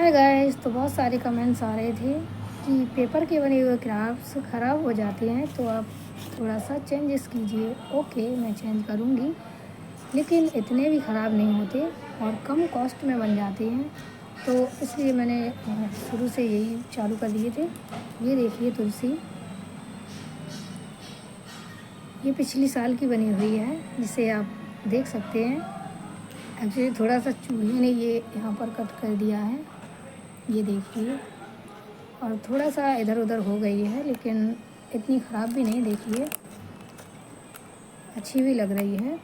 Hi guys, तो बहुत सारे कमेंट्स आ रहे थे कि पेपर के बने हुए क्राफ्ट्स ख़राब हो जाते हैं तो आप थोड़ा सा चेंजेस कीजिए। ओके, मैं चेंज करूँगी, लेकिन इतने भी ख़राब नहीं होते और कम कॉस्ट में बन जाते हैं। तो इसलिए मैंने शुरू से यही चालू कर दिए थे। ये देखिए तुलसी, ये पिछली साल की बनी हुई है, जिसे आप देख सकते हैं। एक्चुअली थोड़ा सा चूहे ने ये यहाँ पर कट कर दिया है, ये देखिए, और थोड़ा सा इधर उधर हो गई है, लेकिन इतनी ख़राब भी नहीं। देखिए, अच्छी भी लग रही है।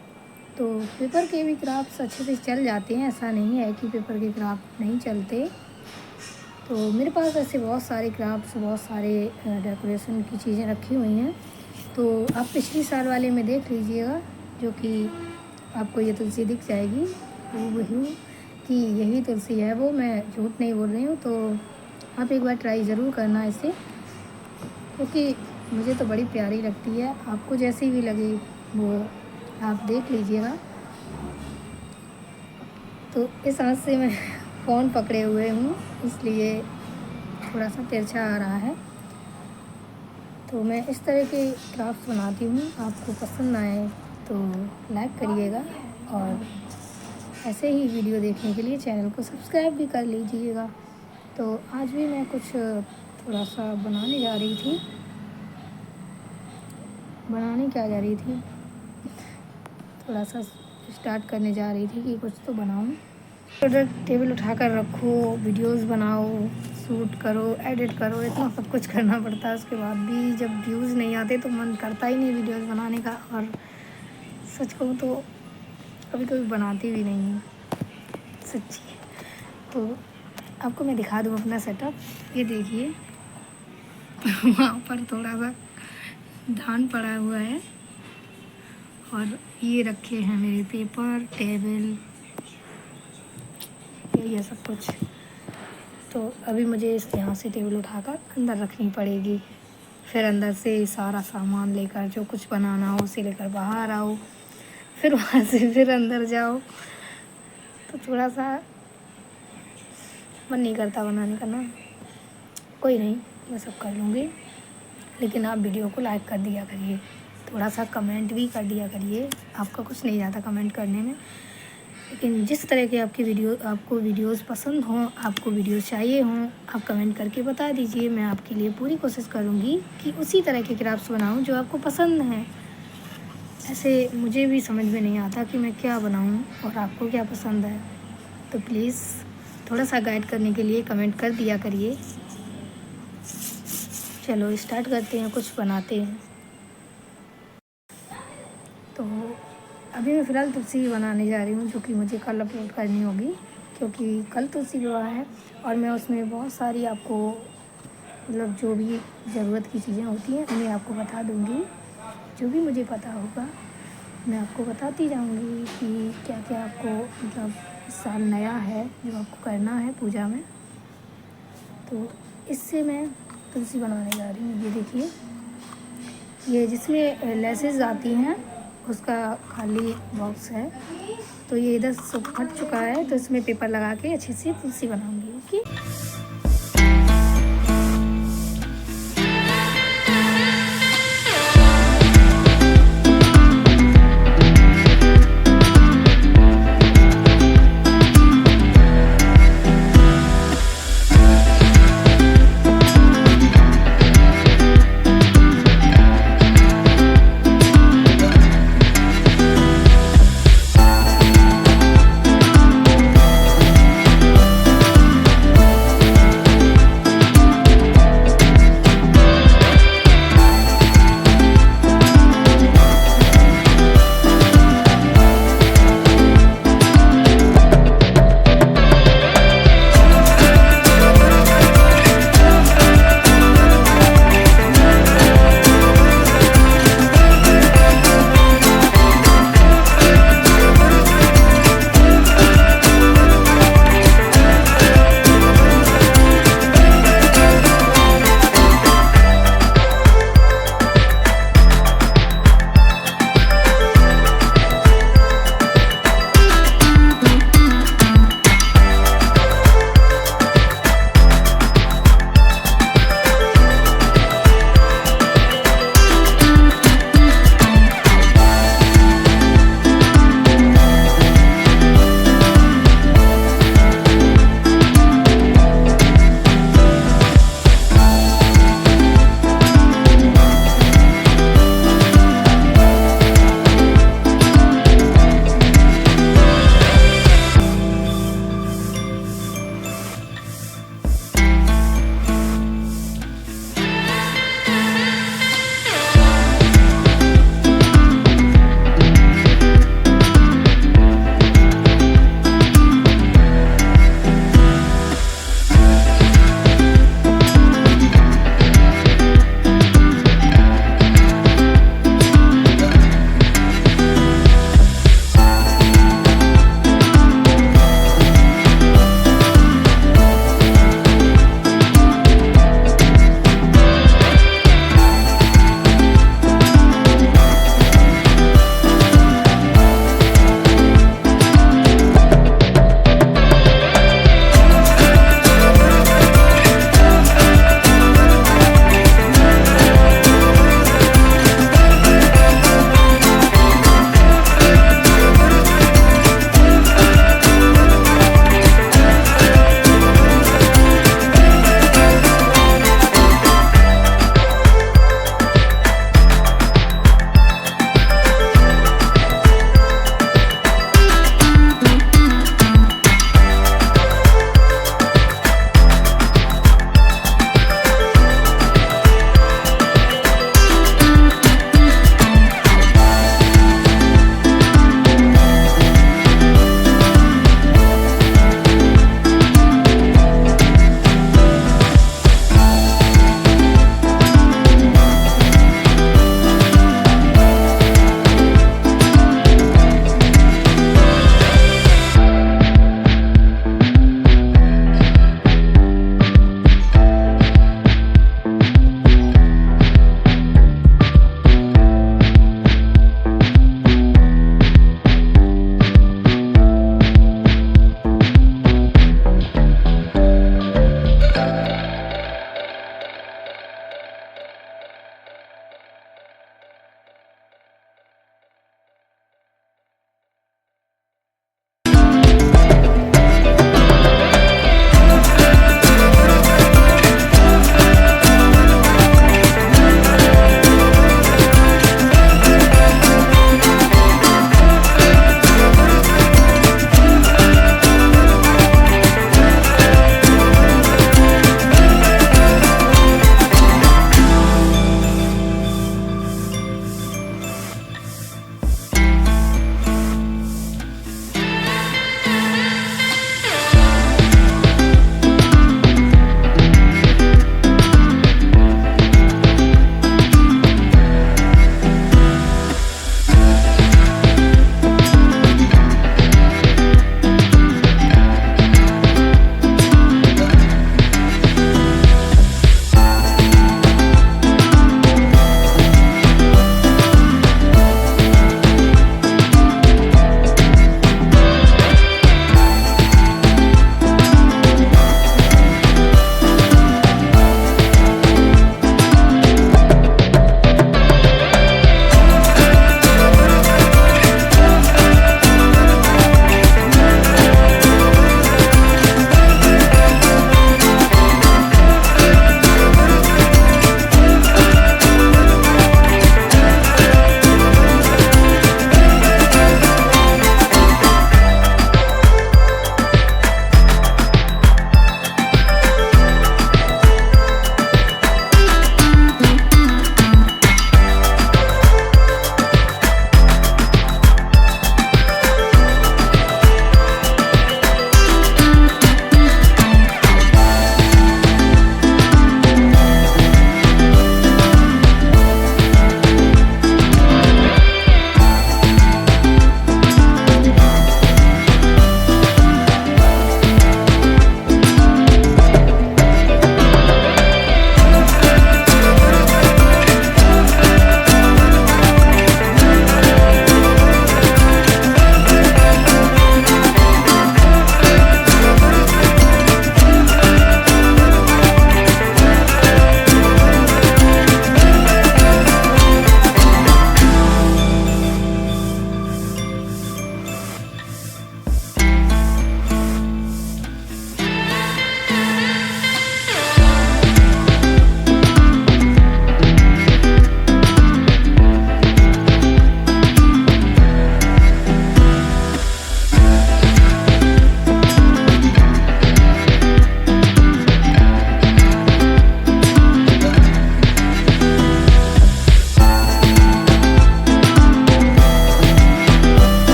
तो पेपर के भी क्राफ्ट्स अच्छे से चल जाते हैं, ऐसा नहीं है कि पेपर के क्राफ्ट नहीं चलते। तो मेरे पास ऐसे बहुत सारे क्राफ्ट्स, बहुत सारे डेकोरेशन की चीज़ें रखी हुई हैं। तो आप पिछली साल वाले में देख लीजिएगा, जो कि आपको ये तुलसी दिख जाएगी हूबहू कि यही तुलसी है वो, मैं झूठ नहीं बोल रही हूँ। तो आप एक बार ट्राई ज़रूर करना इसे, क्योंकि मुझे तो बड़ी प्यारी लगती है। आपको जैसी भी लगे वो आप देख लीजिएगा। तो इस हाथ से मैं फ़ोन पकड़े हुए हूँ, इसलिए थोड़ा सा तिरछा आ रहा है। तो मैं इस तरह के क्राफ्ट बनाती हूँ। आपको पसंद आए तो लाइक करिएगा, और ऐसे ही वीडियो देखने के लिए चैनल को सब्सक्राइब भी कर लीजिएगा। तो आज भी मैं कुछ थोड़ा सा बनाने जा रही थी। थोड़ा सा स्टार्ट करने जा रही थी कि कुछ तो बनाऊं। टेबल उठाकर रखो, वीडियोस बनाओ, शूट करो, एडिट करो, इतना सब कुछ करना पड़ता है। उसके बाद भी जब व्यूज़ नहीं आते तो मन करता ही नहीं वीडियोस बनाने का। और सच कहूँ तो कभी कभी बनाती भी नहीं हूँ, सच्ची। तो आपको मैं दिखा दूँ अपना सेटअप। ये देखिए, वहाँ पर थोड़ा सा धान पड़ा हुआ है, और ये रखे हैं मेरे पेपर, टेबल, ये सब कुछ। तो अभी मुझे इस यहाँ से टेबल उठाकर अंदर रखनी पड़ेगी, फिर अंदर से सारा सामान लेकर, जो कुछ बनाना हो उसे लेकर बाहर आओ, फिर वहाँ से फिर अंदर जाओ। तो थोड़ा सा मन नहीं करता बनाने का ना। कोई नहीं, मैं सब कर लूँगी, लेकिन आप वीडियो को लाइक कर दिया करिए, थोड़ा सा कमेंट भी कर दिया करिए। आपका कुछ नहीं जाता कमेंट करने में, लेकिन जिस तरह के आपको वीडियोस पसंद हों, आपको वीडियोस चाहिए हों, आप कमेंट करके बता दीजिए। मैं आपके लिए पूरी कोशिश करूँगी कि उसी तरह के क्राफ्ट्स बनाऊँ जो आपको पसंद हैं। ऐसे मुझे भी समझ में नहीं आता कि मैं क्या बनाऊँ और आपको क्या पसंद है। तो प्लीज़ थोड़ा सा गाइड करने के लिए कमेंट कर दिया करिए। चलो स्टार्ट करते हैं, कुछ बनाते हैं। तो अभी मैं फ़िलहाल तुलसी बनाने जा रही हूँ, जो कि मुझे कल अपलोड करनी होगी, क्योंकि कल तुलसी विवाह है। और मैं उसमें बहुत सारी आपको मतलब जो भी ज़रूरत की चीज़ें होती हैं उन्हें आपको बता दूँगी। जो भी मुझे पता होगा मैं आपको बताती जाऊँगी कि क्या क्या आपको मतलब इस साल नया है जो आपको करना है पूजा में। तो इससे मैं तुलसी बनाने जा रही हूँ। ये देखिए, ये जिसमें लेसेस आती हैं उसका खाली बॉक्स है। तो ये इधर सब फट चुका है, तो इसमें पेपर लगा के अच्छे से तुलसी बनाऊंगी। ओके,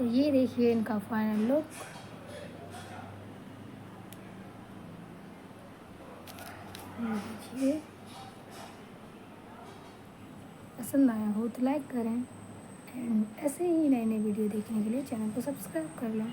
तो ये देखिए इनका फाइनल लुक। देखिए पसंद आया हो तो लाइक करें एंड ऐसे ही नए नए वीडियो देखने के लिए चैनल को सब्सक्राइब कर लें।